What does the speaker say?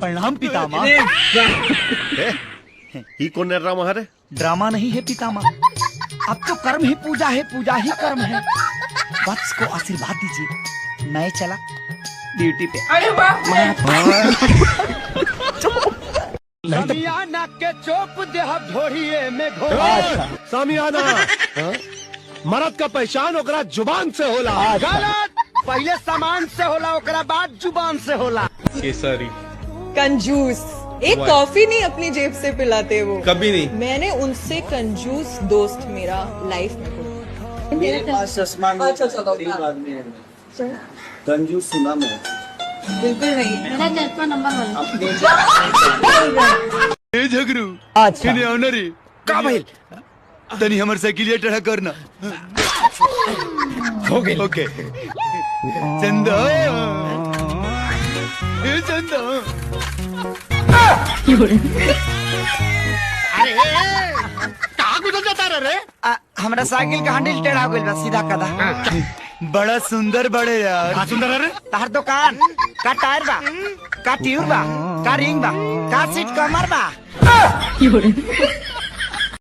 प्रणाम पितामह। ही कौन है ड्रामा है? ड्रामा नहीं है पितामह, अब तो कर्म ही पूजा है, पूजा ही कर्म है। वत्स को आशीर्वाद दीजिए, मैं चला ड्यूटी पे। अरे वाह। सामियाना के चौप देह ढोड़िए में सामियाना मर्द का पहचान ओकरा जुबान से होला। गलत, पहले सामान से होला, ओकरा बाद जुबान से होला। केसरी कंजूस, एक कॉफी नहीं अपनी जेब से पिलाते वो, कभी नहीं। मैंने उनसे कंजूस दोस्त मेरा लाइफ में कोई। मेरे पास चश्मा नहीं। अच्छा, चलो, तीन आदमी हैं। कंजूस सुना मैं। बिल्कुल नहीं। मेरा चश्मा नंबर 1। अपने ए झगरू, अच्छा किने ऑनरी का भाई तनी हमर साइकिलिया टढ़ा करना। हो गई। ओके चंदा, ए चंदा। अरे कहाँ गुजर जाता रे? हमरा साइकिल का हैंडल टेढ़ा हो गइल बा, सीधा कदा। बड़ा सुंदर बड़े यार। कहाँ सुंदर है रे? तार दुकान का टायर बा, का ट्यूब बा, का रिंग बा, का सीट कमर बा।